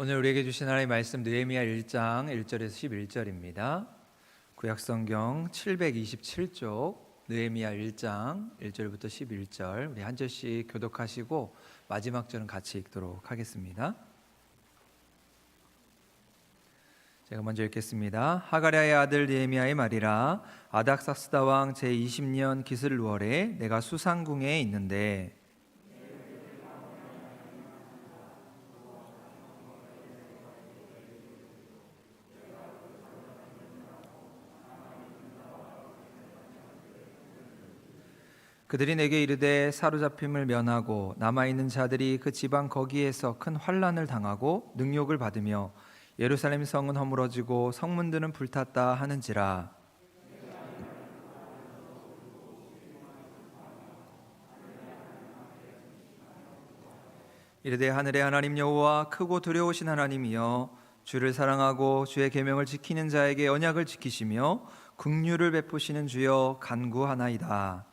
오늘 우리에게 주신 하나님의 말씀 느헤미야 1장 1절에서 11절입니다. 구약성경 727쪽 느헤미야 1장 1절부터 11절 우리 한 절씩 교독하시고 마지막 절은 같이 읽도록 하겠습니다. 제가 먼저 읽겠습니다. 하가랴의 아들 느헤미야의 말이라. 아닥사스다 왕 제20년 기슬월에 내가 수상궁에 있는데 그들이 내게 이르되 사로잡힘을 면하고 남아있는 자들이 그 지방 거기에서 큰 환난을 당하고 능욕을 받으며 예루살렘 성은 허물어지고 성문들은 불탔다 하는지라. 이르되 하늘의 하나님 여호와 크고 두려우신 하나님이여 주를 사랑하고 주의 계명을 지키는 자에게 언약을 지키시며 긍휼을 베푸시는 주여 간구하나이다.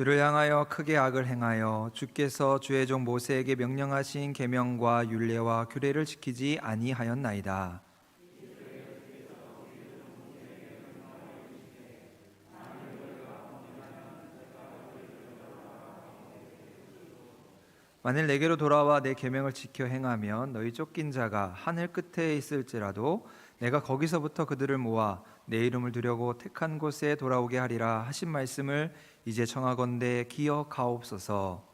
주를 향하여 크게 악을 행하여 주께서 주의 종 모세에게 명령하신 계명과 율례와 규례를 지키지 아니하였나이다. 만일 내게로 돌아와 내 계명을 지켜 행하면 너희 쫓긴 자가 하늘 끝에 있을지라도 내가 거기서부터 그들을 모아 내 이름을 두려고 택한 곳에 돌아오게 하리라 하신 말씀을 이제 청하건대 기억하옵소서.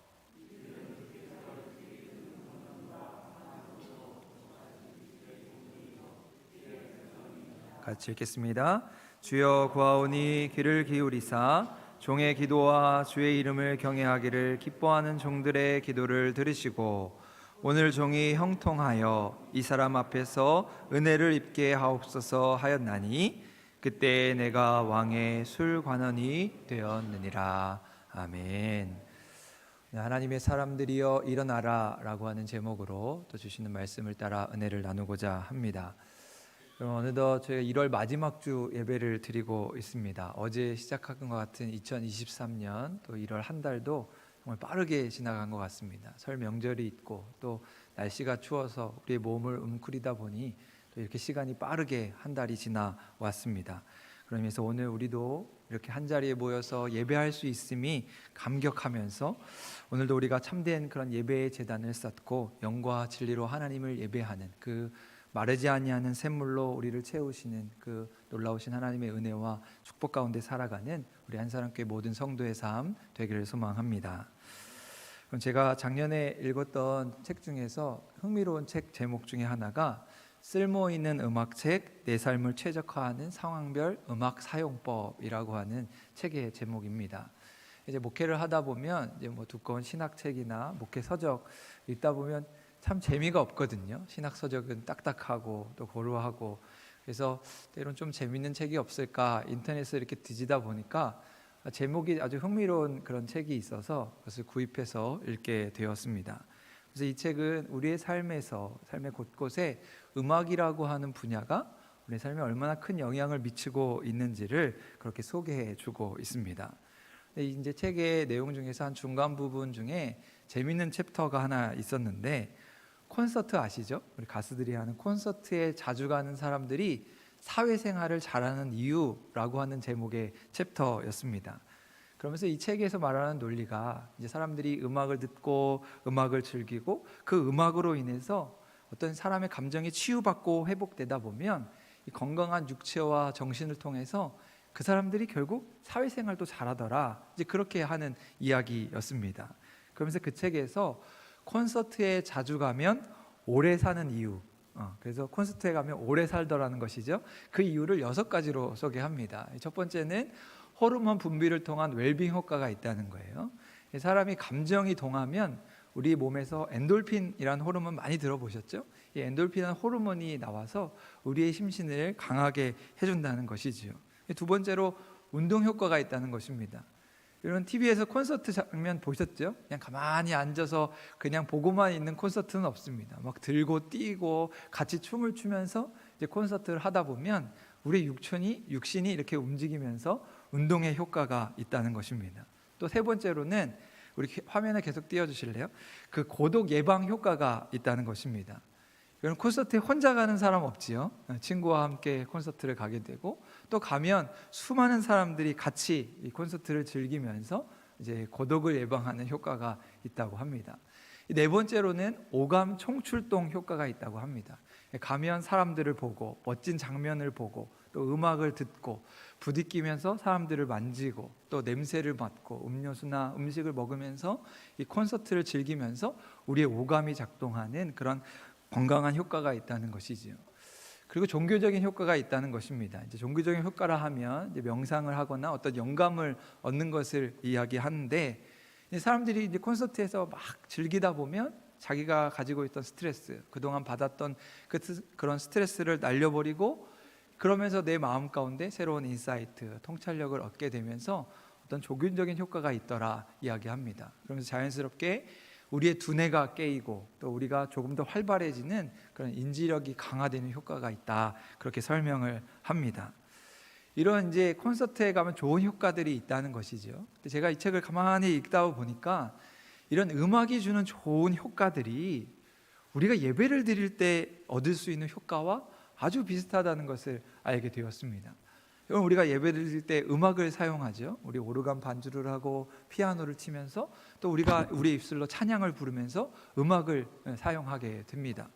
같이 읽겠습니다. 주여 구하오니 귀를 기울이사 종의 기도와 주의 이름을 경외하기를 기뻐하는 종들의 기도를 들으시고 오늘 종이 형통하여 이 사람 앞에서 은혜를 입게 하옵소서 하였나니 그때 내가 왕의 술관원이 되었느니라. 아멘. 하나님의 사람들이여 일어나라 라고 하는 제목으로 또 주시는 말씀을 따라 은혜를 나누고자 합니다. 어느덧 저희가 1월 마지막 주 예배를 드리고 있습니다. 어제 시작한 것 같은 2023년 또 1월 한 달도 정말 빠르게 지나간 것 같습니다. 설 명절이 있고 또 날씨가 추워서 우리의 몸을 웅크리다 보니 또 이렇게 시간이 빠르게 한 달이 지나왔습니다. 그러면서 오늘 우리도 이렇게 한 자리에 모여서 예배할 수 있음이 감격하면서 오늘도 우리가 참된 그런 예배의 제단을 쌓고 영과 진리로 하나님을 예배하는 그 마르지 아니하는 샘물로 우리를 채우시는 그 놀라우신 하나님의 은혜와 축복 가운데 살아가는 우리 한사람교회 모든 성도의 삶 되기를 소망합니다. 그럼 제가 작년에 읽었던 책 중에서 흥미로운 책 제목 중에 하나가 쓸모 있는 음악책 내 삶을 최적화하는 상황별 음악 사용법이라고 하는 책의 제목입니다. 이제 목회를 하다 보면 이제 뭐 두꺼운 신학책이나 목회 서적 읽다 보면 참 재미가 없거든요. 신학 서적은 딱딱하고 또 고루하고 그래서 때론 좀 재밌는 책이 없을까 인터넷을 이렇게 뒤지다 보니까 제목이 아주 흥미로운 그런 책이 있어서 그것을 구입해서 읽게 되었습니다. 그래서 이 책은 우리의 삶의 곳곳에 음악이라고 하는 분야가 우리 삶에 얼마나 큰 영향을 미치고 있는지를 그렇게 소개해주고 있습니다. 이제 책의 내용 중에서 한 중간 부분 중에 재밌는 챕터가 하나 있었는데 콘서트 아시죠? 우리 가수들이 하는 콘서트에 자주 가는 사람들이 사회생활을 잘하는 이유라고 하는 제목의 챕터였습니다. 그러면서 이 책에서 말하는 논리가 이제 사람들이 음악을 듣고 음악을 즐기고 그 음악으로 인해서 어떤 사람의 감정이 치유받고 회복되다 보면 이 건강한 육체와 정신을 통해서 그 사람들이 결국 사회생활도 잘하더라. 이제 그렇게 하는 이야기였습니다. 그러면서 그 책에서 콘서트에 자주 가면 오래 사는 이유, 그래서 콘서트에 가면 오래 살더라는 것이죠. 그 이유를 6가지로 소개합니다. 첫 번째는 호르몬 분비를 통한 웰빙 효과가 있다는 거예요. 사람이 감정이 동하면 우리 몸에서 엔돌핀이라는 호르몬 많이 들어보셨죠? 이 엔돌핀이라는 호르몬이 나와서 우리의 심신을 강하게 해준다는 것이지요. 두 번째로 운동 효과가 있다는 것입니다. 이런 TV에서 콘서트 장면 보셨죠? 그냥 가만히 앉아서 그냥 보고만 있는 콘서트는 없습니다. 막 들고 뛰고 같이 춤을 추면서 이제 콘서트를 하다 보면 우리 육신이 이렇게 움직이면서 운동의 효과가 있다는 것입니다. 또 세 번째로는 우리 화면에 계속 띄워주실래요? 그 고독 예방 효과가 있다는 것입니다. 여러분, 콘서트에 혼자 가는 사람 없지요? 친구와 함께 콘서트를 가게 되고, 또 가면 수많은 사람들이 같이 이 콘서트를 즐기면서 이제 고독을 예방하는 효과가 있다고 합니다. 네 번째로는 오감 총출동 효과가 있다고 합니다. 가면 사람들을 보고 멋진 장면을 보고 또 음악을 듣고 부딪히면서 사람들을 만지고 또 냄새를 맡고 음료수나 음식을 먹으면서 이 콘서트를 즐기면서 우리의 오감이 작동하는 그런 건강한 효과가 있다는 것이지요. 그리고 종교적인 효과가 있다는 것입니다. 이제 종교적인 효과라 하면 이제 명상을 하거나 어떤 영감을 얻는 것을 이야기하는데, 사람들이 이제 콘서트에서 막 즐기다 보면 자기가 가지고 있던 스트레스, 그동안 받았던 그런 스트레스를 날려버리고, 그러면서 내 마음 가운데 새로운 인사이트, 통찰력을 얻게 되면서 어떤 종교적인 효과가 있더라 이야기합니다. 그러면서 자연스럽게 우리의 두뇌가 깨이고 또 우리가 조금 더 활발해지는 그런 인지력이 강화되는 효과가 있다, 그렇게 설명을 합니다. 이런 이제 콘서트에 가면 좋은 효과들이 있다는 것이죠. 근데 제가 이 책을 가만히 읽다 보니까 이런 음악이 주는 좋은 효과들이 우리가 예배를 드릴 때 얻을 수 있는 효과와 아주 비슷하다는 것을 알게 되었습니다. 여러분, 우리가 예배를 드릴 때 음악을 사용하죠. 우리 오르간 반주를 하고 피아노를 치면서 또 우리가 우리 입술로 찬양을 부르면서 음악을 사용하게 됩니다.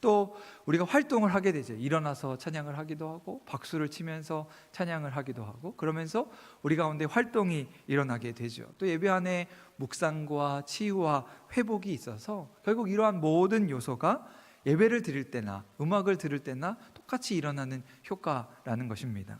또 우리가 활동을 하게 되죠. 일어나서 찬양을 하기도 하고 박수를 치면서 찬양을 하기도 하고, 그러면서 우리 가운데 활동이 일어나게 되죠. 또 예배 안에 묵상과 치유와 회복이 있어서 결국 이러한 모든 요소가 예배를 드릴 때나 음악을 들을 때나 똑같이 일어나는 효과라는 것입니다.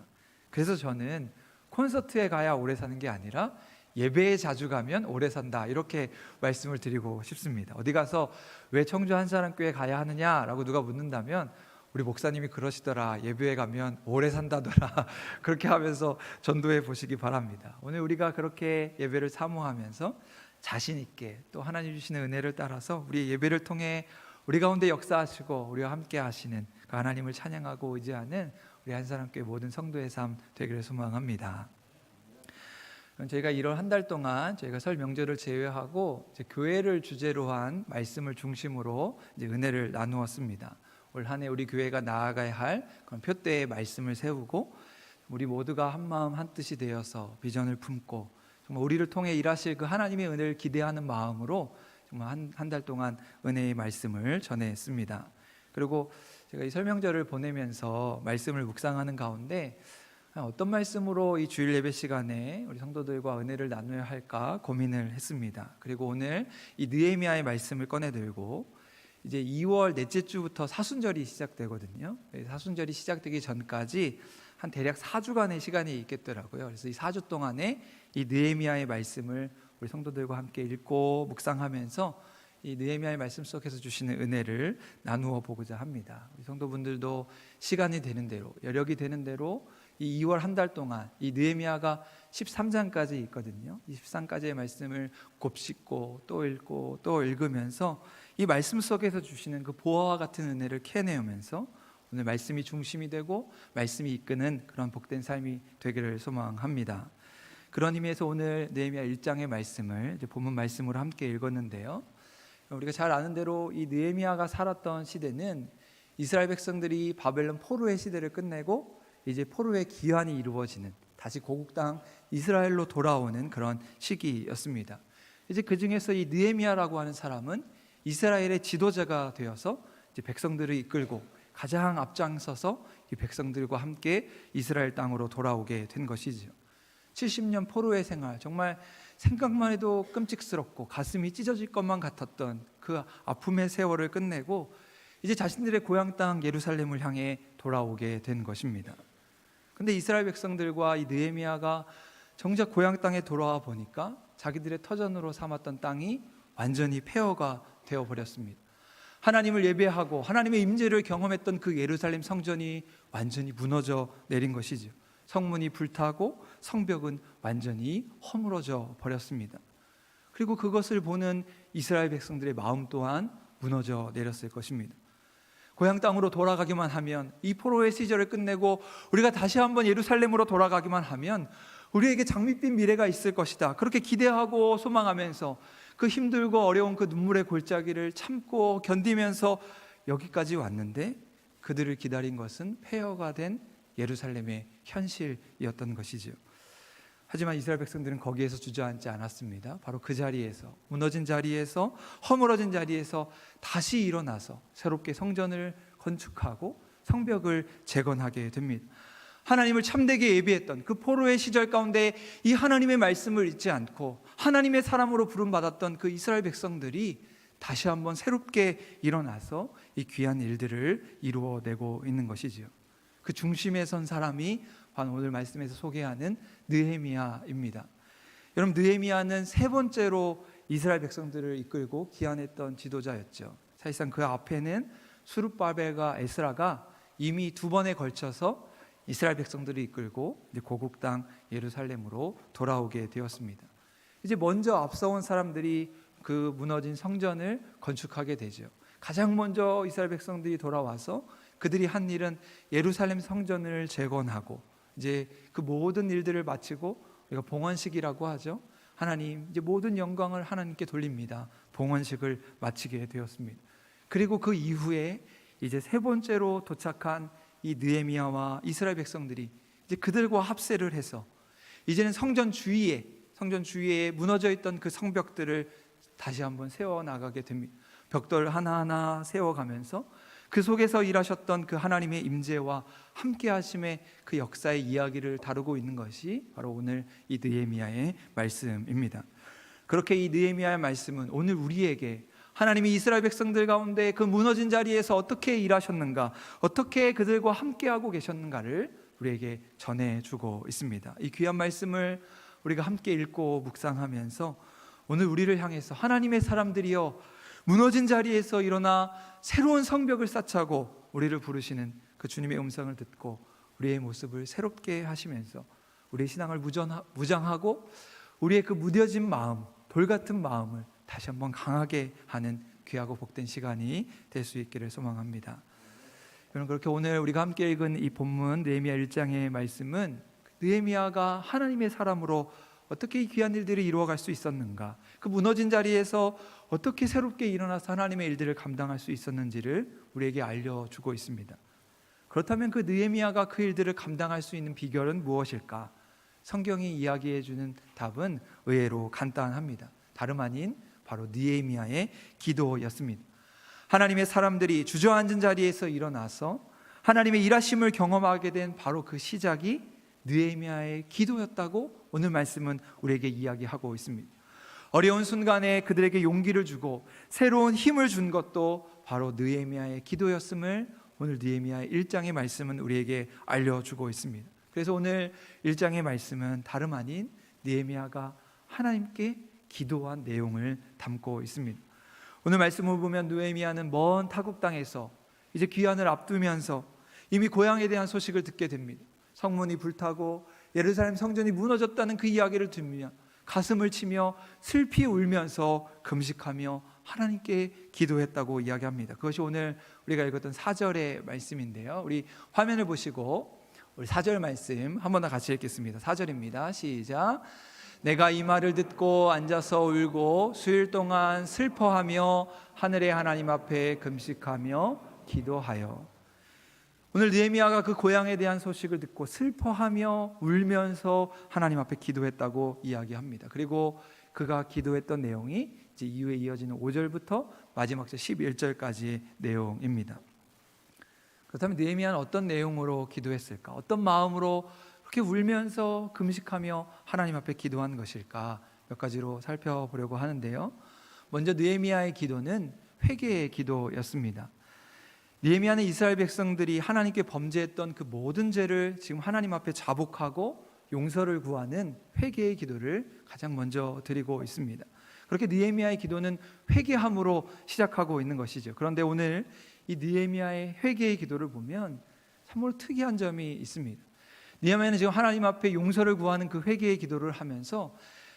그래서 저는 콘서트에 가야 오래 사는 게 아니라 예배에 자주 가면 오래 산다, 이렇게 말씀을 드리고 싶습니다. 어디 가서 왜 청주 한사람교회 가야 하느냐라고 누가 묻는다면 우리 목사님이 그러시더라, 예배에 가면 오래 산다더라 그렇게 하면서 전도해 보시기 바랍니다. 오늘 우리가 그렇게 예배를 사모하면서 자신 있게 또 하나님 주시는 은혜를 따라서 우리 예배를 통해 우리 가운데 역사하시고 우리와 함께 하시는 그 하나님을 찬양하고 의지하는 우리 한사람교회 모든 성도의 삶 되기를 소망합니다. 저희가 1월 한 달 동안 저희가 설 명절을 제외하고 이제 교회를 주제로 한 말씀을 중심으로 이제 은혜를 나누었습니다. 올 한 해 우리 교회가 나아가야 할 그런 표대의 말씀을 세우고 우리 모두가 한 마음 한 뜻이 되어서 비전을 품고 정말 우리를 통해 일하실 그 하나님의 은혜를 기대하는 마음으로 정말 한 달 동안 은혜의 말씀을 전했습니다. 그리고 제가 이 설명절을 보내면서 말씀을 묵상하는 가운데 어떤 말씀으로 이 주일 예배 시간에 우리 성도들과 은혜를 나눠야 할까 고민을 했습니다. 그리고 오늘 이 느헤미야의 말씀을 꺼내들고 이제 2월 넷째 주부터 사순절이 시작되거든요. 사순절이 시작되기 전까지 한 대략 4주간의 시간이 있겠더라고요. 그래서 이 4주 동안에 이 느헤미야의 말씀을 우리 성도들과 함께 읽고 묵상하면서 이 느헤미야의 말씀 속에서 주시는 은혜를 나누어 보고자 합니다. 우리 성도분들도 시간이 되는 대로, 여력이 되는 대로 이 2월 한 달 동안 이 느헤미야가 13장까지 있거든요. 이 13장까지의 말씀을 곱씹고 또 읽고 또 읽으면서 이 말씀 속에서 주시는 그 보화와 같은 은혜를 캐내면서 오늘 말씀이 중심이 되고 말씀이 이끄는 그런 복된 삶이 되기를 소망합니다. 그런 의미에서 오늘 느헤미야 1장의 말씀을 이제 본문 말씀으로 함께 읽었는데요. 우리가 잘 아는 대로 이 느헤미야가 살았던 시대는 이스라엘 백성들이 바벨론 포로의 시대를 끝내고 이제 포로의 귀환이 이루어지는, 다시 고국 땅 이스라엘로 돌아오는 그런 시기였습니다. 이제 그 중에서 이 느헤미야라고 하는 사람은 이스라엘의 지도자가 되어서 이제 백성들을 이끌고 가장 앞장서서 이 백성들과 함께 이스라엘 땅으로 돌아오게 된 것이죠. 70년 포로의 생활, 정말 생각만 해도 끔찍스럽고 가슴이 찢어질 것만 같았던 그 아픔의 세월을 끝내고 이제 자신들의 고향 땅 예루살렘을 향해 돌아오게 된 것입니다. 근데 이스라엘 백성들과 이 느헤미야가 정작 고향 땅에 돌아와 보니까 자기들의 터전으로 삼았던 땅이 완전히 폐허가 되어버렸습니다. 하나님을 예배하고 하나님의 임재를 경험했던 그 예루살렘 성전이 완전히 무너져 내린 것이죠. 성문이 불타고 성벽은 완전히 허물어져 버렸습니다. 그리고 그것을 보는 이스라엘 백성들의 마음 또한 무너져 내렸을 것입니다. 고향 땅으로 돌아가기만 하면, 이 포로의 시절을 끝내고 우리가 다시 한번 예루살렘으로 돌아가기만 하면 우리에게 장밋빛 미래가 있을 것이다, 그렇게 기대하고 소망하면서 그 힘들고 어려운 그 눈물의 골짜기를 참고 견디면서 여기까지 왔는데, 그들을 기다린 것은 폐허가 된 예루살렘의 현실이었던 것이죠. 하지만 이스라엘 백성들은 거기에서 주저앉지 않았습니다. 바로 그 자리에서, 무너진 자리에서, 허물어진 자리에서 다시 일어나서 새롭게 성전을 건축하고 성벽을 재건하게 됩니다. 하나님을 참되게 예비했던 그 포로의 시절 가운데 이 하나님의 말씀을 잊지 않고 하나님의 사람으로 부름받았던 그 이스라엘 백성들이 다시 한번 새롭게 일어나서 이 귀한 일들을 이루어내고 있는 것이지요. 그 중심에 선 사람이 바로 오늘 말씀에서 소개하는 느헤미야입니다. 여러분, 느헤미야는 세 번째로 이스라엘 백성들을 이끌고 기한했던 지도자였죠. 사실상 그 앞에는 수룹바벨과 에스라가 이미 두 번에 걸쳐서 이스라엘 백성들을 이끌고 이제 고국 땅 예루살렘으로 돌아오게 되었습니다. 이제 먼저 앞서온 사람들이 그 무너진 성전을 건축하게 되죠. 가장 먼저 이스라엘 백성들이 돌아와서 그들이 한 일은 예루살렘 성전을 재건하고 이제 그 모든 일들을 마치고, 우리가 봉헌식이라고 하죠. 하나님, 이제 모든 영광을 하나님께 돌립니다. 봉헌식을 마치게 되었습니다. 그리고 그 이후에 이제 세 번째로 도착한 이 느헤미야와 이스라엘 백성들이 이제 그들과 합세를 해서 이제는 성전 주위에 무너져 있던 그 성벽들을 다시 한번 세워 나가게 됩니다. 벽돌 하나하나 세워가면서 그 속에서 일하셨던 그 하나님의 임재와 함께 하심의 그 역사의 이야기를 다루고 있는 것이 바로 오늘 이 느헤미야의 말씀입니다. 그렇게 이 느헤미야의 말씀은 오늘 우리에게 하나님이 이스라엘 백성들 가운데 그 무너진 자리에서 어떻게 일하셨는가, 어떻게 그들과 함께하고 계셨는가를 우리에게 전해주고 있습니다. 이 귀한 말씀을 우리가 함께 읽고 묵상하면서 오늘 우리를 향해서 하나님의 사람들이여 무너진 자리에서 일어나 새로운 성벽을 쌓자고 우리를 부르시는 그 주님의 음성을 듣고 우리의 모습을 새롭게 하시면서 우리의 신앙을 무장하고 우리의 그 무뎌진 마음, 돌 같은 마음을 다시 한번 강하게 하는 귀하고 복된 시간이 될 수 있기를 소망합니다. 여러분, 그렇게 오늘 우리가 함께 읽은 이 본문 느헤미야 1장의 말씀은 느헤미야가 하나님의 사람으로 어떻게 이 귀한 일들을 이루어갈 수 있었는가, 그 무너진 자리에서 어떻게 새롭게 일어나서 하나님의 일들을 감당할 수 있었는지를 우리에게 알려주고 있습니다. 그렇다면 그 느헤미야가 그 일들을 감당할 수 있는 비결은 무엇일까? 성경이 이야기해 주는 답은 의외로 간단합니다. 다름 아닌 바로 느헤미야의 기도였습니다. 하나님의 사람들이 주저앉은 자리에서 일어나서 하나님의 일하심을 경험하게 된 바로 그 시작이 느헤미야의 기도였다고 오늘 말씀은 우리에게 이야기하고 있습니다. 어려운 순간에 그들에게 용기를 주고 새로운 힘을 준 것도 바로 느헤미야의 기도였음을 오늘 느헤미야 1장의 말씀은 우리에게 알려주고 있습니다. 그래서 오늘 1장의 말씀은 다름 아닌 느헤미야가 하나님께 기도한 내용을 담고 있습니다. 오늘 말씀을 보면 느헤미야는 먼 타국 땅에서 이제 귀환을 앞두면서 이미 고향에 대한 소식을 듣게 됩니다. 성문이 불타고 예루살렘 성전이 무너졌다는 그 이야기를 들으며 가슴을 치며 슬피 울면서 금식하며 하나님께 기도했다고 이야기합니다. 그것이 오늘 우리가 읽었던 4절의 말씀인데요. 우리 화면을 보시고 우리 4절 말씀 한 번 더 같이 읽겠습니다. 4절입니다. 시작. 내가 이 말을 듣고 앉아서 울고 수일 동안 슬퍼하며 하늘의 하나님 앞에 금식하며 기도하여. 오늘 느헤미야가 그 고향에 대한 소식을 듣고 슬퍼하며 울면서 하나님 앞에 기도했다고 이야기합니다. 그리고 그가 기도했던 내용이 이제 이후에 이어지는 5절부터 마지막 절 11절까지의 내용입니다. 그렇다면 느헤미야는 어떤 내용으로 기도했을까? 어떤 마음으로 그렇게 울면서 금식하며 하나님 앞에 기도한 것일까? 몇 가지로 살펴보려고 하는데요. 먼저 느헤미야의 기도는 회개의 기도였습니다. 느헤미야는 이스라엘 백성들이 하나님께 범죄했던 그 모든 죄를 지금 하나님 앞에 자복하고 용서를 구하는 회개의 기도를 가장 먼저 드리고 있습니다. 그렇게 느헤미야의 기도는 회개함으로 시작하고 있는 것이죠. 그런데 오늘 이 느헤미야의 회개의 기도를 보면 참으로 특이한 점이 있습니다. 느헤미야는 지금 하나님 앞에 용서를 구하는 그 회개의 기도를 하면서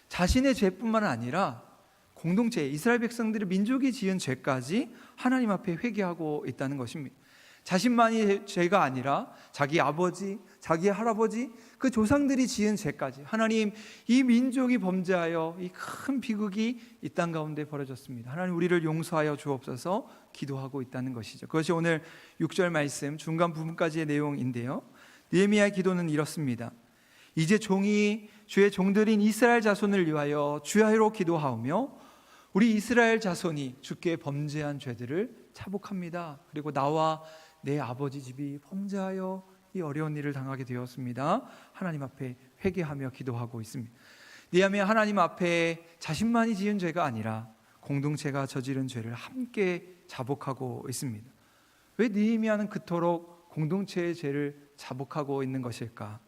자신의 죄뿐만 아니라 공동체, 이스라엘 백성들의 민족이 지은 죄까지 하나님 앞에 회개하고 있다는 것입니다. 자신만이 죄가 아니라 자기 아버지, 자기 할아버지, 그 조상들이 지은 죄까지, 하나님, 이 민족이 범죄하여 이 큰 비극이 이 땅 가운데 벌어졌습니다. 하나님, 우리를 용서하여 주옵소서 기도하고 있다는 것이죠. 그것이 오늘 6절 말씀 중간 부분까지의 내용인데요, 느헤미야의 기도는 이렇습니다. 이제 종이 주의 종들인 이스라엘 자손을 위하여 주야로 기도하오며 우리 이스라엘 자손이 주께 범죄한 죄들을 차복합니다. 그리고 나와 내 아버지 집이 범죄하여 이 어려운 일을 당하게 되었습니다. 하나님 앞에 회개하며 기도하고 있습니다. 느헤미야 하나님 앞에 자신만이 지은 죄가 아니라 공동체가 저지른 죄를 함께 자복하고 있습니다. 왜 느헤미야는 그토록 공동체의 죄를 자복하고 있는 것일까?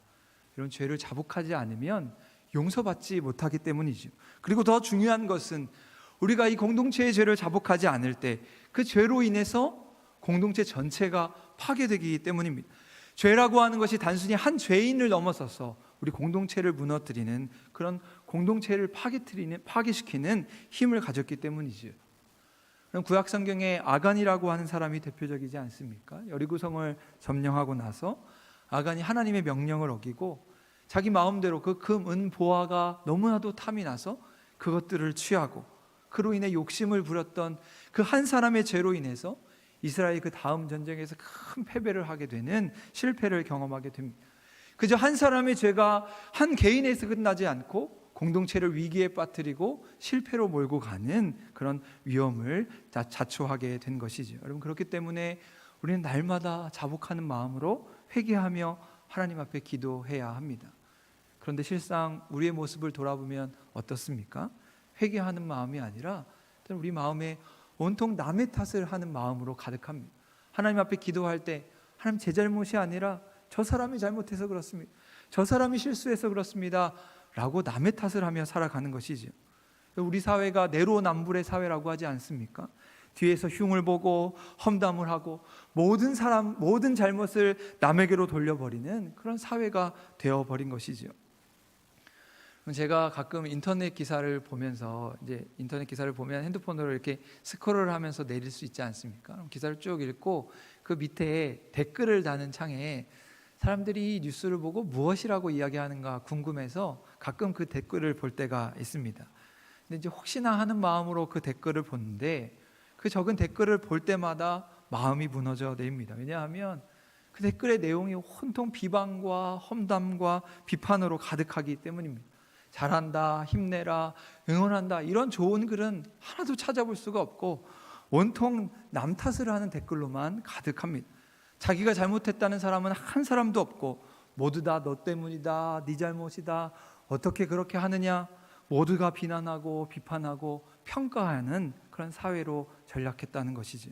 이런 죄를 자복하지 않으면 용서받지 못하기 때문이죠. 그리고 더 중요한 것은 우리가 이 공동체의 죄를 자복하지 않을 때 그 죄로 인해서 공동체 전체가 파괴되기 때문입니다. 죄라고 하는 것이 단순히 한 죄인을 넘어서서 우리 공동체를 무너뜨리는, 그런 공동체를 파괴시키는 힘을 가졌기 때문이죠. 구약 성경에 아간이라고 하는 사람이 대표적이지 않습니까? 여리고성을 점령하고 나서 아간이 하나님의 명령을 어기고 자기 마음대로 그 금, 은, 보화가 너무나도 탐이 나서 그것들을 취하고 그로 인해 욕심을 부렸던 그 한 사람의 죄로 인해서 이스라엘이 그 다음 전쟁에서 큰 패배를 하게 되는, 실패를 경험하게 됩니다. 그저 한 사람의 죄가 한 개인에서 끝나지 않고 공동체를 위기에 빠뜨리고 실패로 몰고 가는 그런 위험을 자초하게 된 것이죠. 여러분, 그렇기 때문에 우리는 날마다 자복하는 마음으로 회개하며 하나님 앞에 기도해야 합니다. 그런데 실상 우리의 모습을 돌아보면 어떻습니까? 회개하는 마음이 아니라 우리 마음에 온통 남의 탓을 하는 마음으로 가득합니다. 하나님 앞에 기도할 때 하나님, 제 잘못이 아니라 저 사람이 잘못해서 그렇습니다, 저 사람이 실수해서 그렇습니다 라고 남의 탓을 하며 살아가는 것이죠. 우리 사회가 내로남불의 사회라고 하지 않습니까? 뒤에서 흉을 보고 험담을 하고 모든 잘못을 남에게로 돌려버리는 그런 사회가 되어버린 것이죠. 제가 가끔 인터넷 기사를 보면서, 이제 인터넷 기사를 보면 핸드폰으로 이렇게 스크롤을 하면서 내릴 수 있지 않습니까? 그럼 기사를 쭉 읽고 그 밑에 댓글을 다는 창에 사람들이 이 뉴스를 보고 무엇이라고 이야기하는가 궁금해서 가끔 그 댓글을 볼 때가 있습니다. 근데 이제 혹시나 하는 마음으로 그 댓글을 보는데 그 적은 댓글을 볼 때마다 마음이 무너져 내립니다. 왜냐하면 그 댓글의 내용이 온통 비방과 험담과 비판으로 가득하기 때문입니다. 잘한다, 힘내라, 응원한다, 이런 좋은 글은 하나도 찾아볼 수가 없고 온통 남 탓을 하는 댓글로만 가득합니다. 자기가 잘못했다는 사람은 한 사람도 없고 모두 다 너 때문이다, 네 잘못이다, 어떻게 그렇게 하느냐, 모두가 비난하고 비판하고 평가하는 그런 사회로 전락했다는 것이죠.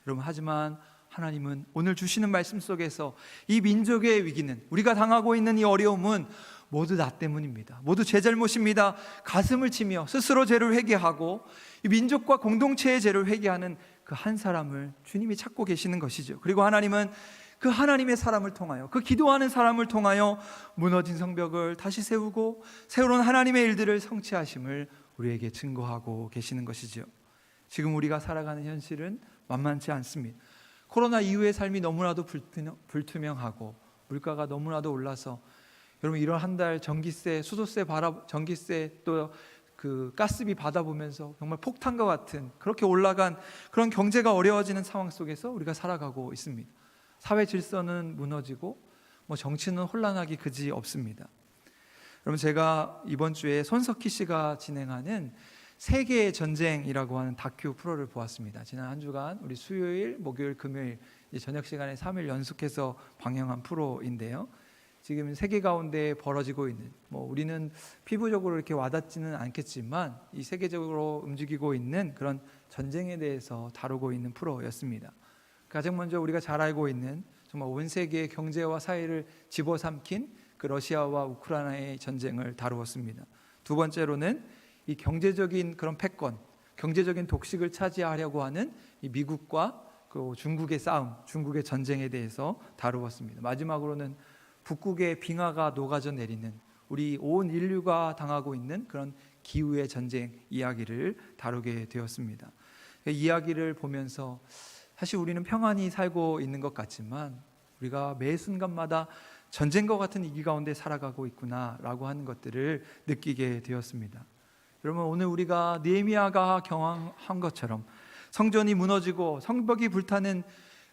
여러분, 하지만 하나님은 오늘 주시는 말씀 속에서 이 민족의 위기는, 우리가 당하고 있는 이 어려움은 모두 나 때문입니다, 모두 제 잘못입니다, 가슴을 치며 스스로 죄를 회개하고 이 민족과 공동체의 죄를 회개하는 그 한 사람을 주님이 찾고 계시는 것이죠. 그리고 하나님은 그 하나님의 사람을 통하여, 그 기도하는 사람을 통하여 무너진 성벽을 다시 세우고 새로운 하나님의 일들을 성취하심을 우리에게 증거하고 계시는 것이죠. 지금 우리가 살아가는 현실은 만만치 않습니다. 코로나 이후의 삶이 너무나도 불투명하고 물가가 너무나도 올라서 여러분, 이런 한 달 전기세, 수도세, 전기세, 또 그 가스비 받아보면서 정말 폭탄과 같은 그렇게 올라간 그런 경제가 어려워지는 상황 속에서 우리가 살아가고 있습니다. 사회 질서는 무너지고 정치는 혼란하기 그지 없습니다. 여러분, 제가 이번 주에 손석희 씨가 진행하는 세계의 전쟁이라고 하는 다큐 프로를 보았습니다. 지난 한 주간 우리 수요일, 목요일, 금요일 저녁 시간에 3일 연속해서 방영한 프로인데요. 지금 세계 가운데 벌어지고 있는, 우리는 피부적으로 이렇게 와닿지는 않겠지만 이 세계적으로 움직이고 있는 그런 전쟁에 대해서 다루고 있는 프로였습니다. 가장 먼저 우리가 잘 알고 있는, 정말 온 세계의 경제와 사회를 집어삼킨 그 러시아와 우크라이나의 전쟁을 다루었습니다. 두 번째로는 이 경제적인 그런 패권, 경제적인 독식을 차지하려고 하는 이 미국과 그 중국의 싸움, 중국의 전쟁에 대해서 다루었습니다. 마지막으로는 북극의 빙하가 녹아져 내리는, 우리 온 인류가 당하고 있는 그런 기후의 전쟁 이야기를 다루게 되었습니다. 이 이야기를 보면서 사실 우리는 평안히 살고 있는 것 같지만 우리가 매 순간마다 전쟁과 같은 위기 가운데 살아가고 있구나라고 하는 것들을 느끼게 되었습니다. 여러분, 오늘 우리가 느헤미야가 경험한 것처럼 성전이 무너지고 성벽이 불타는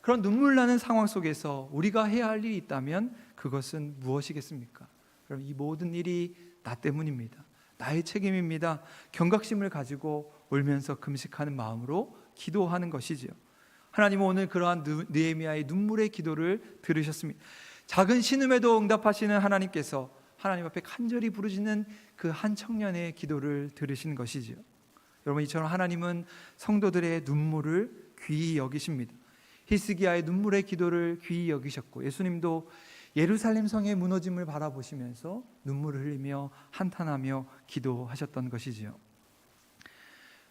그런 눈물 나는 상황 속에서 우리가 해야 할 일이 있다면 그것은 무엇이겠습니까? 그럼 이 모든 일이 나 때문입니다. 나의 책임입니다. 경각심을 가지고 울면서 금식하는 마음으로 기도하는 것이지요. 하나님은 오늘 그러한 느헤미야의 눈물의 기도를 들으셨습니다. 작은 신음에도 응답하시는 하나님께서 하나님 앞에 간절히 부르짖는 그 한 청년의 기도를 들으신 것이지요. 여러분, 이처럼 하나님은 성도들의 눈물을 귀히 여기십니다. 히스기야의 눈물의 기도를 귀히 여기셨고, 예수님도 예루살렘 성의 무너짐을 바라보시면서 눈물을 흘리며 한탄하며 기도하셨던 것이지요.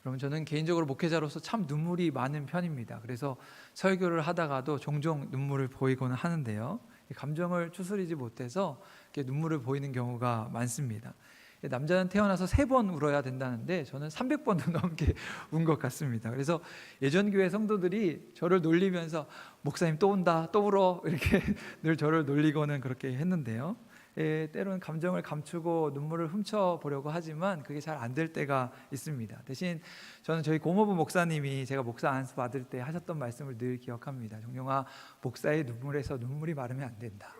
여러분, 저는 개인적으로 목회자로서 참 눈물이 많은 편입니다. 그래서 설교를 하다가도 종종 눈물을 보이곤 하는데요, 감정을 추스리지 못해서 이렇게 눈물을 보이는 경우가 많습니다. 남자는 태어나서 3번 울어야 된다는데 저는 300번도 넘게 운 것 같습니다. 그래서 예전 교회 성도들이 저를 놀리면서 목사님 또 운다, 또 울어, 이렇게 늘 저를 놀리고는 그렇게 했는데요, 때로는 감정을 감추고 눈물을 훔쳐보려고 하지만 그게 잘 안 될 때가 있습니다. 대신 저는 저희 고모부 목사님이 제가 목사 안수 받을 때 하셨던 말씀을 늘 기억합니다. 정용아, 목사의 눈물에서 눈물이 마르면 안 된다.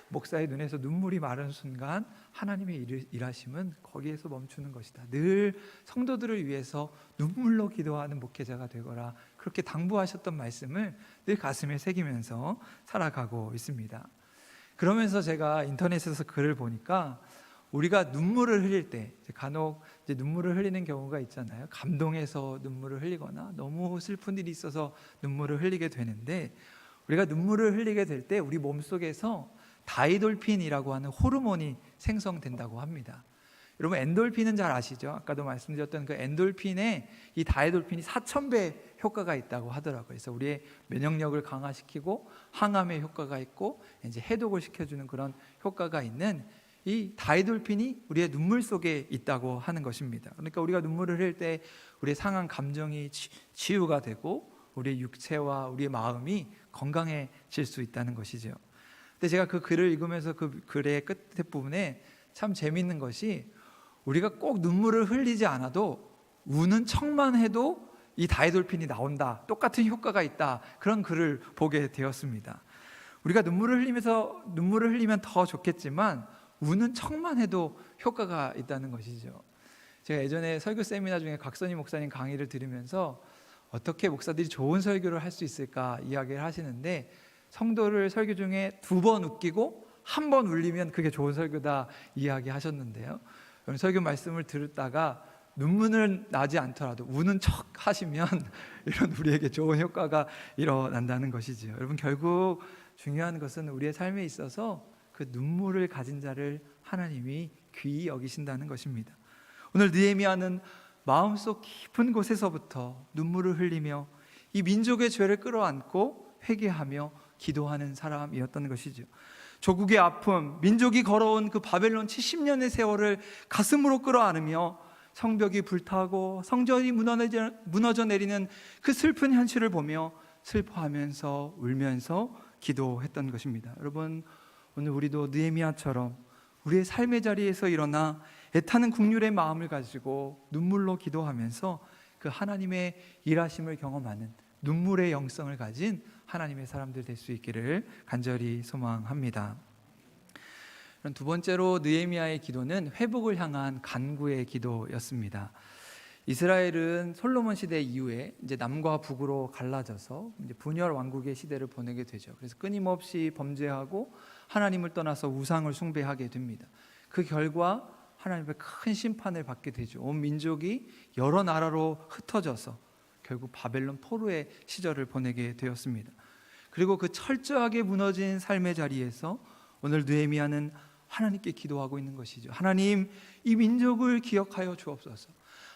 목사의 눈에서 눈물이 마른 순간 하나님의 일하심은 거기에서 멈추는 것이다. 늘 성도들을 위해서 눈물로 기도하는 목회자가 되거라, 그렇게 당부하셨던 말씀을 늘 가슴에 새기면서 살아가고 있습니다. 그러면서 제가 인터넷에서 글을 보니까 우리가 눈물을 흘릴 때, 간혹 이제 눈물을 흘리는 경우가 있잖아요. 감동해서 눈물을 흘리거나 너무 슬픈 일이 있어서 눈물을 흘리게 되는데, 우리가 눈물을 흘리게 될 때 우리 몸속에서 다이돌핀이라고 하는 호르몬이 생성된다고 합니다. 여러분, 엔돌핀은 잘 아시죠? 아까도 말씀드렸던 그 엔돌핀에 이 다이돌핀이 4000배 효과가 있다고 하더라고요. 그래서 우리의 면역력을 강화시키고 항암의 효과가 있고 이제 해독을 시켜주는 그런 효과가 있는 이 다이돌핀이 우리의 눈물 속에 있다고 하는 것입니다. 그러니까 우리가 눈물을 흘릴 때 우리의 상한 감정이 치유가 되고 우리의 육체와 우리의 마음이 건강해질 수 있다는 것이죠. 근데 제가 그 글을 읽으면서 그 글의 끝에 부분에 참 재미있는 것이, 우리가 꼭 눈물을 흘리지 않아도 우는 척만 해도 이 다이돌핀이 나온다, 똑같은 효과가 있다, 그런 글을 보게 되었습니다. 우리가 눈물을 흘리면 더 좋겠지만 우는 척만 해도 효과가 있다는 것이죠. 제가 예전에 설교 세미나 중에 곽선희 목사님 강의를 들으면서 어떻게 목사들이 좋은 설교를 할 수 있을까 이야기를 하시는데, 성도를 설교 중에 2번 웃기고 1번 울리면 그게 좋은 설교다 이야기하셨는데요, 설교 말씀을 들었다가 눈물은 나지 않더라도 우는 척 하시면 이런 우리에게 좋은 효과가 일어난다는 것이지요. 여러분, 결국 중요한 것은 우리의 삶에 있어서 그 눈물을 가진 자를 하나님이 귀히 여기신다는 것입니다. 오늘 느헤미야는 마음속 깊은 곳에서부터 눈물을 흘리며 이 민족의 죄를 끌어안고 회개하며 기도하는 사람이었던 것이죠. 조국의 아픔, 민족이 걸어온 그 바벨론 70년의 세월을 가슴으로 끌어안으며 성벽이 불타고 성전이 무너져 내리는 그 슬픈 현실을 보며 슬퍼하면서 울면서 기도했던 것입니다. 여러분, 오늘 우리도 느헤미야처럼 우리의 삶의 자리에서 일어나 애타는 국률의 마음을 가지고 눈물로 기도하면서 그 하나님의 일하심을 경험하는 눈물의 영성을 가진 하나님의 사람들 될 수 있기를 간절히 소망합니다. 두 번째로 느헤미야의 기도는 회복을 향한 간구의 기도였습니다. 이스라엘은 솔로몬 시대 이후에 이제 남과 북으로 갈라져서 이제 분열 왕국의 시대를 보내게 되죠. 그래서 끊임없이 범죄하고 하나님을 떠나서 우상을 숭배하게 됩니다. 그 결과 하나님의 큰 심판을 받게 되죠. 온 민족이 여러 나라로 흩어져서 결국 바벨론 포로의 시절을 보내게 되었습니다. 그리고 그 철저하게 무너진 삶의 자리에서 오늘 느헤미야는 하나님께 기도하고 있는 것이죠. 하나님, 이 민족을 기억하여 주옵소서.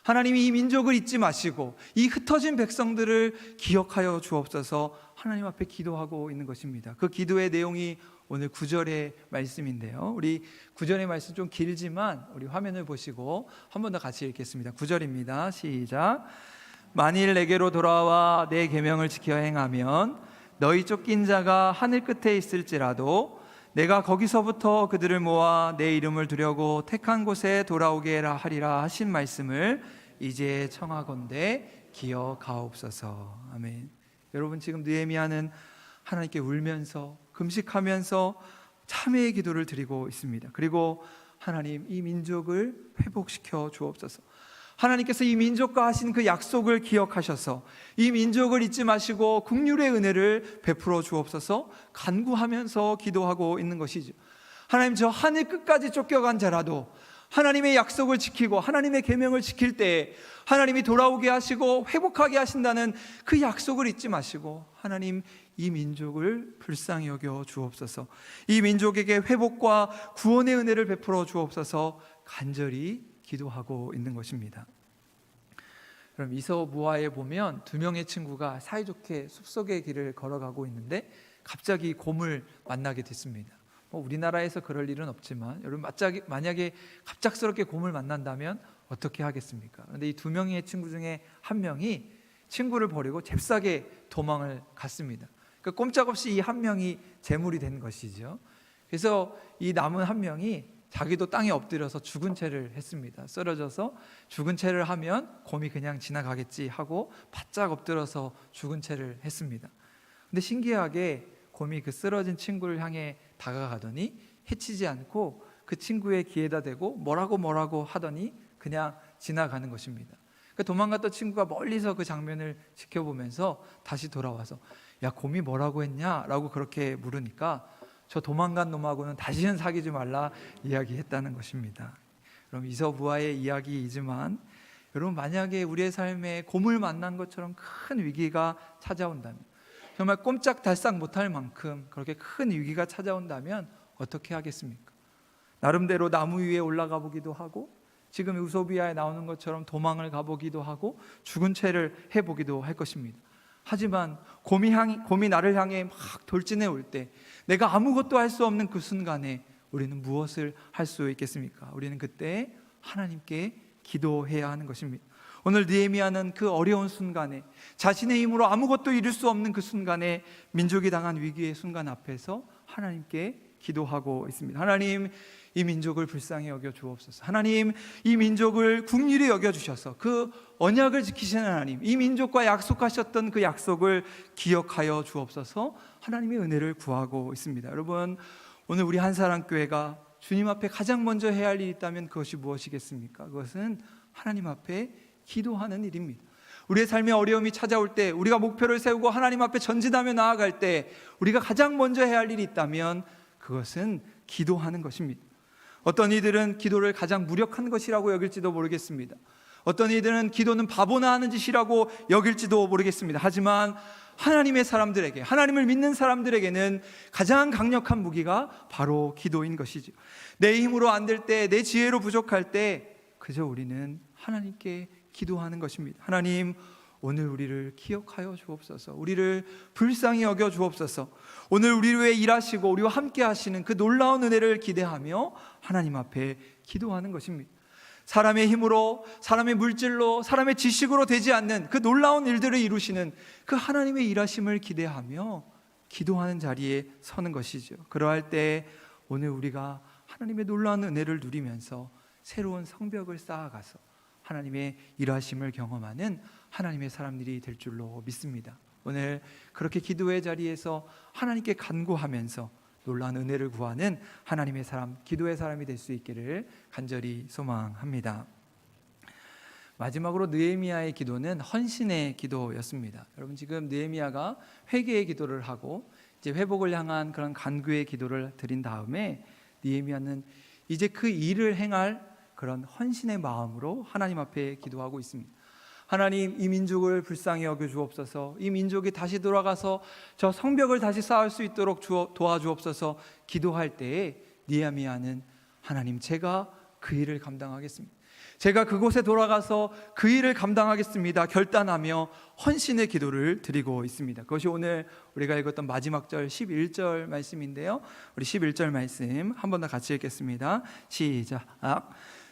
하나님이 이 민족을 잊지 마시고 이 흩어진 백성들을 기억하여 주옵소서 하나님 앞에 기도하고 있는 것입니다. 그 기도의 내용이 오늘 9절의 말씀인데요. 우리 9절의 말씀 좀 길지만 우리 화면을 보시고 한 번 더 같이 읽겠습니다. 9절입니다. 시작. 만일 내게로 돌아와 내 계명을 지켜 행하면 너희 쫓긴 자가 하늘 끝에 있을지라도 내가 거기서부터 그들을 모아 내 이름을 두려고 택한 곳에 돌아오게 하리라 하신 말씀을 이제 청하건대 기억하옵소서. 아멘. 여러분, 지금 느헤미야는 하나님께 울면서 금식하면서 참회의 기도를 드리고 있습니다. 그리고 하나님, 이 민족을 회복시켜 주옵소서. 하나님께서 이 민족과 하신 그 약속을 기억하셔서 이 민족을 잊지 마시고 긍휼의 은혜를 베풀어 주옵소서 간구하면서 기도하고 있는 것이죠. 하나님, 저 하늘 끝까지 쫓겨간 자라도 하나님의 약속을 지키고 하나님의 계명을 지킬 때에 하나님이 돌아오게 하시고 회복하게 하신다는 그 약속을 잊지 마시고 하나님, 이 민족을 불쌍히 여겨 주옵소서. 이 민족에게 회복과 구원의 은혜를 베풀어 주옵소서 간절히 기도하고 있는 것입니다. 그럼 이서무하에 보면 두 명의 친구가 사이좋게 숲속의 길을 걸어가고 있는데 갑자기 곰을 만나게 됐습니다. 우리나라에서 그럴 일은 없지만 여러분, 만약에 갑작스럽게 곰을 만난다면 어떻게 하겠습니까? 그런데 이 두 명의 친구 중에 한 명이 친구를 버리고 잽싸게 도망을 갔습니다. 그러니까 꼼짝없이 이 한 명이 제물이 된 것이죠. 그래서 이 남은 한 명이 자기도 땅에 엎드려서 죽은 채를 했습니다. 쓰러져서 죽은 채를 하면 곰이 그냥 지나가겠지 하고 바짝 엎드려서 죽은 채를 했습니다. 근데 신기하게 곰이 그 쓰러진 친구를 향해 다가가더니 해치지 않고 그 친구의 귀에다 대고 뭐라고 하더니 그냥 지나가는 것입니다. 그 도망갔던 친구가 멀리서 그 장면을 지켜보면서 다시 돌아와서 야, 곰이 뭐라고 했냐? 라고 그렇게 물으니까 저 도망간 놈하고는 다시는 사귀지 말라 이야기했다는 것입니다. 그럼 이서무하의 이야기이지만 여러분, 만약에 우리의 삶에 곰을 만난 것처럼 큰 위기가 찾아온다면, 정말 꼼짝달싹 못할 만큼 그렇게 큰 위기가 찾아온다면 어떻게 하겠습니까? 나름대로 나무 위에 올라가 보기도 하고 지금 우소비아에 나오는 것처럼 도망을 가보기도 하고 죽은 채를 해보기도 할 것입니다. 하지만 곰이 나를 향해 막 돌진해 올 때 내가 아무것도 할 수 없는 그 순간에 우리는 무엇을 할 수 있겠습니까? 우리는 그때 하나님께 기도해야 하는 것입니다. 오늘 느헤미야는 그 어려운 순간에 자신의 힘으로 아무것도 이룰 수 없는 그 순간에 민족이 당한 위기의 순간 앞에서 하나님께 기도하고 있습니다. 하나님, 이 민족을 불쌍히 여겨 주옵소서. 하나님, 이 민족을 긍휼히 여겨 주셔서 그 언약을 지키시는 하나님, 이 민족과 약속하셨던 그 약속을 기억하여 주옵소서. 하나님의 은혜를 구하고 있습니다. 여러분, 오늘 우리 한사랑교회가 주님 앞에 가장 먼저 해야 할 일이 있다면 그것이 무엇이겠습니까? 그것은 하나님 앞에 기도하는 일입니다. 우리의 삶의 어려움이 찾아올 때, 우리가 목표를 세우고 하나님 앞에 전진하며 나아갈 때 우리가 가장 먼저 해야 할 일이 있다면 그것은 기도하는 것입니다. 어떤 이들은 기도를 가장 무력한 것이라고 여길지도 모르겠습니다. 어떤 이들은 기도는 바보나 하는 짓이라고 여길지도 모르겠습니다. 하지만 하나님의 사람들에게, 하나님을 믿는 사람들에게는 가장 강력한 무기가 바로 기도인 것이죠. 내 힘으로 안 될 때, 내 지혜로 부족할 때 그저 우리는 하나님께 기도하는 것입니다. 하나님, 오늘 우리를 기억하여 주옵소서. 우리를 불쌍히 여겨 주옵소서. 오늘 우리를 위해 일하시고 우리와 함께 하시는 그 놀라운 은혜를 기대하며 하나님 앞에 기도하는 것입니다. 사람의 힘으로, 사람의 물질로, 사람의 지식으로 되지 않는 그 놀라운 일들을 이루시는 그 하나님의 일하심을 기대하며 기도하는 자리에 서는 것이죠. 그러할 때 오늘 우리가 하나님의 놀라운 은혜를 누리면서 새로운 성벽을 쌓아가서 하나님의 일하심을 경험하는 하나님의 사람들이 될 줄로 믿습니다. 오늘 그렇게 기도의 자리에서 하나님께 간구하면서 놀라운 은혜를 구하는 하나님의 사람, 기도의 사람이 될 수 있기를 간절히 소망합니다. 마지막으로 느헤미야의 기도는 헌신의 기도였습니다. 여러분, 지금 느헤미야가 회개의 기도를 하고 이제 회복을 향한 그런 간구의 기도를 드린 다음에 느헤미야는 이제 그 일을 행할 그런 헌신의 마음으로 하나님 앞에 기도하고 있습니다. 하나님, 이 민족을 불쌍히 여겨 주옵소서. 이 민족이 다시 돌아가서 저 성벽을 다시 쌓을 수 있도록 도와주옵소서. 기도할 때에 느헤미야는 하나님, 제가 그 일을 감당하겠습니다. 제가 그곳에 돌아가서 그 일을 감당하겠습니다 결단하며 헌신의 기도를 드리고 있습니다. 그것이 오늘 우리가 읽었던 마지막 절 11절 말씀인데요, 우리 11절 말씀 한 번 더 같이 읽겠습니다. 시작.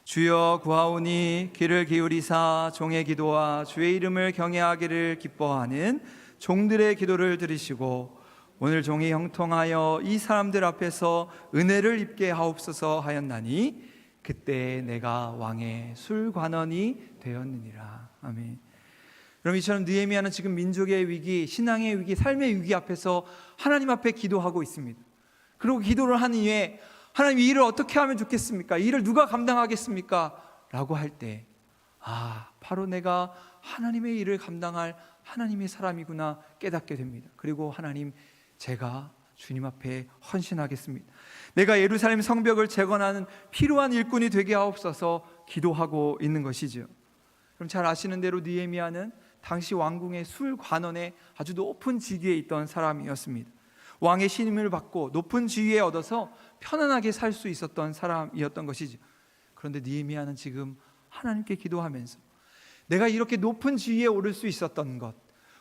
주여 구하오니 귀를 기울이사 종의 기도와 주의 이름을 경외하기를 기뻐하는 종들의 기도를 들으시고 오늘 종이 형통하여 이 사람들 앞에서 은혜를 입게 하옵소서 하였나니 그때 내가 왕의 술관원이 되었느니라. 아멘. 그럼 이처럼 느헤미야는 지금 민족의 위기, 신앙의 위기, 삶의 위기 앞에서 하나님 앞에 기도하고 있습니다. 그리고 기도를 한 이후에 하나님, 이 일을 어떻게 하면 좋겠습니까? 이 일을 누가 감당하겠습니까? 라고 할 때 바로 내가 하나님의 일을 감당할 하나님의 사람이구나 깨닫게 됩니다. 그리고 하나님, 제가 주님 앞에 헌신하겠습니다. 내가 예루살렘 성벽을 재건하는 필요한 일꾼이 되게 하옵소서 기도하고 있는 것이죠. 그럼 잘 아시는 대로 느헤미야는 당시 왕궁의 술관원의 아주 높은 직위에 있던 사람이었습니다. 왕의 신임을 받고 높은 지위에 얻어서 편안하게 살 수 있었던 사람이었던 것이죠. 그런데 느헤미야는 지금 하나님께 기도하면서 내가 이렇게 높은 지위에 오를 수 있었던 것,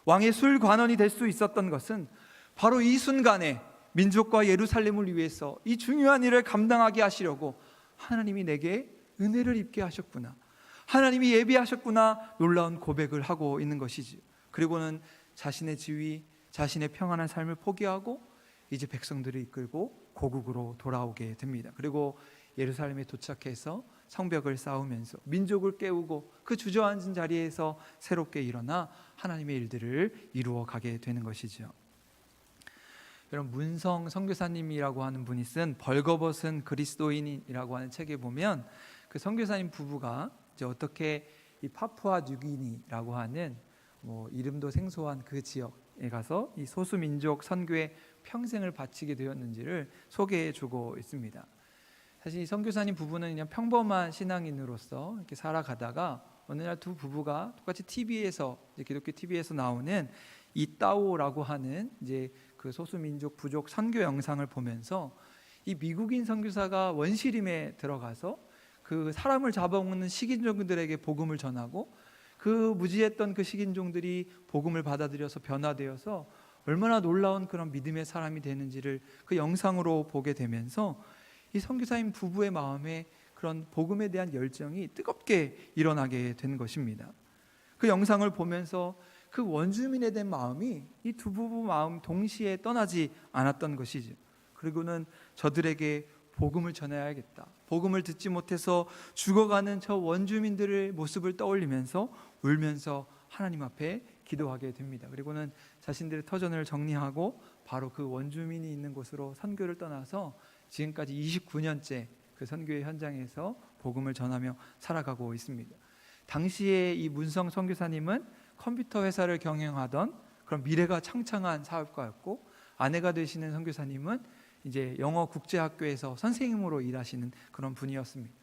왕의 술관원이 될 수 있었던 것은 바로 이 순간에 민족과 예루살렘을 위해서 이 중요한 일을 감당하게 하시려고 하나님이 내게 은혜를 입게 하셨구나, 하나님이 예비하셨구나, 놀라운 고백을 하고 있는 것이지. 그리고는 자신의 지위, 자신의 평안한 삶을 포기하고 이제 백성들을 이끌고 고국으로 돌아오게 됩니다. 그리고 예루살렘에 도착해서 성벽을 쌓으면서 민족을 깨우고 그 주저앉은 자리에서 새롭게 일어나 하나님의 일들을 이루어 가게 되는 것이죠. 여러분, 문성 선교사님이라고 하는 분이 쓴 벌거벗은 그리스도인이라고 하는 책에 보면 그 선교사님 부부가 이제 어떻게 이 파푸아 뉴기니라고 하는 이름도 생소한 그 지역에 가서 이 소수민족 선교에 평생을 바치게 되었는지를 소개해주고 있습니다. 사실 이 선교사님 부부는 그냥 평범한 신앙인으로서 이렇게 살아가다가 어느 날 두 부부가 똑같이 TV에서 기독교 TV에서 나오는 이따오라고 하는 이제 그 소수민족 부족 선교 영상을 보면서 이 미국인 선교사가 원시림에 들어가서 그 사람을 잡아먹는 식인종들에게 복음을 전하고 그 무지했던 그 식인종들이 복음을 받아들여서 변화되어서 얼마나 놀라운 그런 믿음의 사람이 되는지를 그 영상으로 보게 되면서 이 선교사님 부부의 마음에 그런 복음에 대한 열정이 뜨겁게 일어나게 된 것입니다. 그 영상을 보면서 그 원주민에 대한 마음이 이 두 부부 마음 동시에 떠나지 않았던 것이죠. 그리고는 저들에게 복음을 전해야겠다, 복음을 듣지 못해서 죽어가는 저 원주민들의 모습을 떠올리면서 울면서 하나님 앞에 기도하게 됩니다. 그리고는 자신들의 터전을 정리하고 바로 그 원주민이 있는 곳으로 선교를 떠나서 지금까지 29년째 그 선교의 현장에서 복음을 전하며 살아가고 있습니다. 당시에 이 문성 선교사님은 컴퓨터 회사를 경영하던 그런 미래가 창창한 사업가였고, 아내가 되시는 선교사님은 이제 영어 국제학교에서 선생님으로 일하시는 그런 분이었습니다.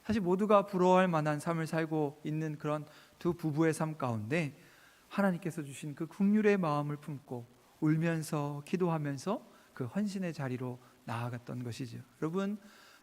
사실 모두가 부러워할 만한 삶을 살고 있는 그런 두 부부의 삶 가운데 하나님께서 주신 그 긍휼의 마음을 품고 울면서 기도하면서 그 헌신의 자리로 나아갔던 것이죠. 여러분,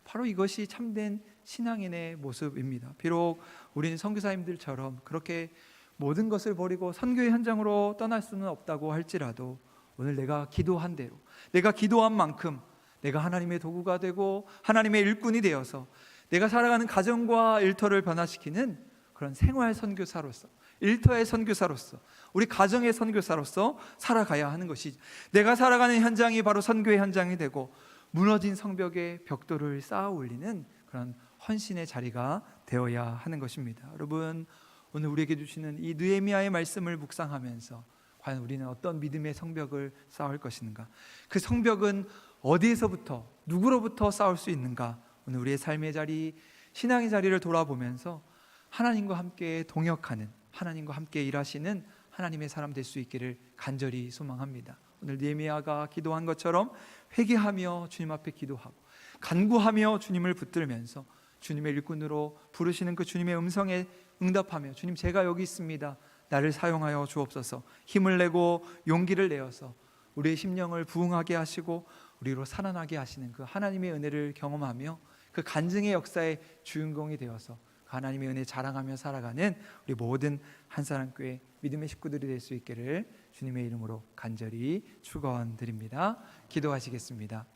바로 이것이 참된 신앙인의 모습입니다. 비록 우리는 선교사님들처럼 그렇게 모든 것을 버리고 선교의 현장으로 떠날 수는 없다고 할지라도 오늘 내가 기도한 대로, 내가 기도한 만큼 내가 하나님의 도구가 되고 하나님의 일꾼이 되어서 내가 살아가는 가정과 일터를 변화시키는 그런 생활 선교사로서, 일터의 선교사로서, 우리 가정의 선교사로서 살아가야 하는 것이죠. 내가 살아가는 현장이 바로 선교의 현장이 되고 무너진 성벽에 벽돌을 쌓아 올리는 그런 헌신의 자리가 되어야 하는 것입니다. 여러분, 오늘 우리에게 주시는 이 느헤미야의 말씀을 묵상하면서 과연 우리는 어떤 믿음의 성벽을 쌓을 것인가? 그 성벽은 어디에서부터, 누구로부터 쌓을 수 있는가? 오늘 우리의 삶의 자리, 신앙의 자리를 돌아보면서 하나님과 함께 동역하는, 하나님과 함께 일하시는 하나님의 사람 될 수 있기를 간절히 소망합니다. 오늘 느헤미야가 기도한 것처럼 회개하며 주님 앞에 기도하고 간구하며 주님을 붙들면서 주님의 일꾼으로 부르시는 그 주님의 음성에 응답하며, 주님, 제가 여기 있습니다, 나를 사용하여 주옵소서, 힘을 내고 용기를 내어서 우리의 심령을 부흥하게 하시고 우리로 살아나게 하시는 그 하나님의 은혜를 경험하며 그 간증의 역사의 주인공이 되어서 하나님의 은혜 자랑하며 살아가는 우리 모든 한사랑교회 믿음의 식구들이 될 수 있기를 주님의 이름으로 간절히 축원드립니다. 기도하시겠습니다.